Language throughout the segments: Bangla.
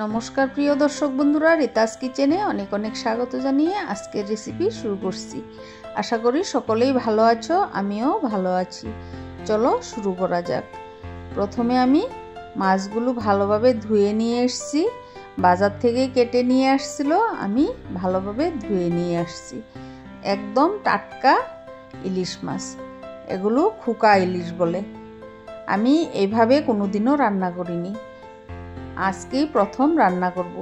নমস্কার প্রিয় দর্শক বন্ধুরা, রিতাস কিচেনে অনেক অনেক স্বাগত জানিয়ে আজকের রেসিপি শুরু করছি। আশা করি সকলেই ভালো আছো, আমিও ভালো আছি। চলো শুরু করা যাক। প্রথমে আমি মাছগুলো ভালোভাবে ধুয়ে নিয়ে এসেছি। বাজার থেকে কেটে নিয়ে আসছিল, আমি ভালোভাবে ধুয়ে নিয়ে আসছি। একদম টাটকা ইলিশ মাছ, এগুলো খুকা ইলিশ বলে। আমি এইভাবে কোনোদিনও রান্না করিনি, আজকেই প্রথম রান্না করব।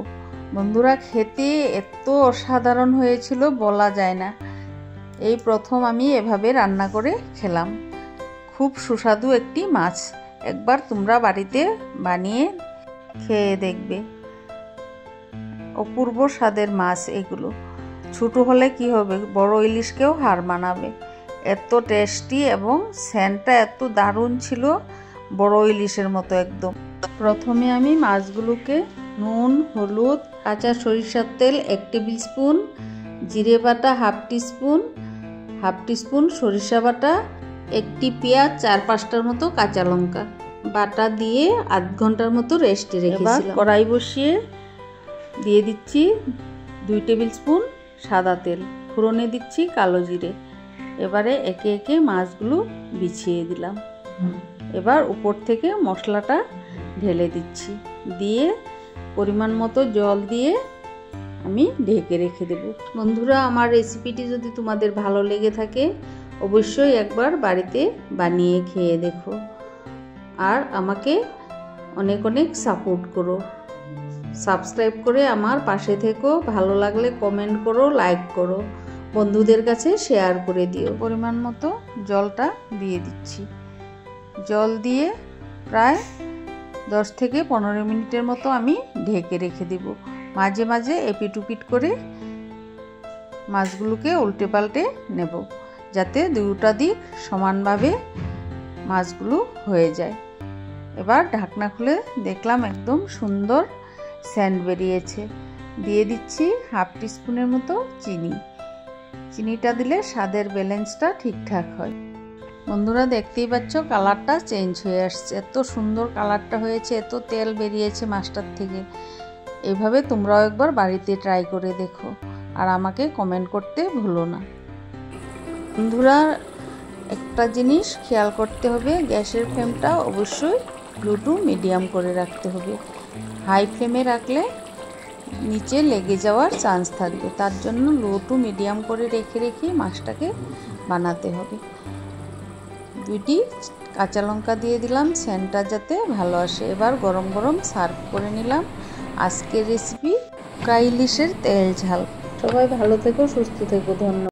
বন্ধুরা, খেতে এত অসাধারণ হয়েছিল বলা যায় না। এই প্রথম আমি এভাবে রান্না করে খেলাম। খুব সুস্বাদু একটি মাছ, একবার তোমরা বাড়িতে বানিয়ে খেয়ে দেখবে। অপূর্ব স্বাদের মাছ এগুলো। ছোট হলে কি হবে, বড় ইলিশকেও হার মানাবে। এত টেস্টি এবং সেন্টটা এত দারুণ ছিল, বড় ইলিশের মতো একদম। প্রথমে আমি মাছগুলোকে নুন, হলুদ, কাঁচা সরিষার তেল 1 টেবিল স্পুন, জিরে বাটা হাফ টিস্পুন সরিষা বাটা, একটি পেঁয়াজ, 4-5টার মতো কাঁচা লঙ্কা বাটা দিয়ে আধ ঘন্টার মতো রেস্টে রেখেছিলাম। কড়াই বসিয়ে দিয়ে দিচ্ছি 2 টেবিল স্পুন সাদা তেল, ফোড়নে দিচ্ছি কালো জিরে। এবারে একে একে মাছগুলো বিছিয়ে দিলাম। এবার উপর থেকে মশলাটা ঢেলে দিচ্ছি, দিয়ে পরিমাণ মতো জল দিয়ে আমি ঢেকে রেখে দেব। বন্ধুরা, আমার রেসিপিটি যদি তোমাদের ভালো লেগে থাকে অবশ্যই একবার বাড়িতে বানিয়ে খেয়ে দেখো, আর আমাকে অনেক অনেক সাপোর্ট করো। সাবস্ক্রাইব করে আমার পাশে থেকো। ভালো লাগলে কমেন্ট করো, লাইক করো, বন্ধুদের কাছে শেয়ার করে দিও। পরিমাণ মতো জলটা দিয়ে দিচ্ছি। জল দিয়ে প্রায় 10 থেকে 15 মিনিটের মতো আমি ঢেকে রেখে দেব। মাঝে মাঝে এপিট উপিট করে মাছগুলোকে উল্টে পাল্টে নেব, যাতে দুটা দিক সমানভাবে মাছগুলো হয়ে যায়। এবার ঢাকনা খুলে দেখলাম একদম সুন্দর সেন্ট বেরিয়েছে। দিয়ে দিচ্ছি হাফ টিস্পুনের মতো চিনি। চিনিটা দিলে স্বাদের ব্যালেন্সটা ঠিকঠাক হয়। বন্ধুরা, দেখতেই পাচ্ছ কালারটা চেঞ্জ হয়ে আসছে। এত সুন্দর কালারটা হয়েছে, এত তেল বেরিয়েছে মাছটার থেকে। এইভাবে তোমরাও একবার বাড়িতে ট্রাই করে দেখো, আর আমাকে কমেন্ট করতে ভুলো না। বন্ধুরা, একটা জিনিস খেয়াল করতে হবে, গ্যাসের ফ্লেমটা অবশ্যই লো টু মিডিয়াম করে রাখতে হবে। হাই ফ্লেমে রাখলে নিচে লেগে যাওয়ার চান্স থাকবে। তার জন্য লো টু মিডিয়াম করে রেখে রেখে মাছটাকে বানাতে হবে। 2টি কাঁচা লঙ্কা দিয়ে দিলাম, সেন্টটা যাতে ভালো আসে। এবার গরম গরম সার্ভ করে নিলাম আজকের রেসিপি, ফ্রাই ইলিশের তেল ঝাল। সবাই ভালো থেকো, সুস্থ থেকো, ধন্যবাদ।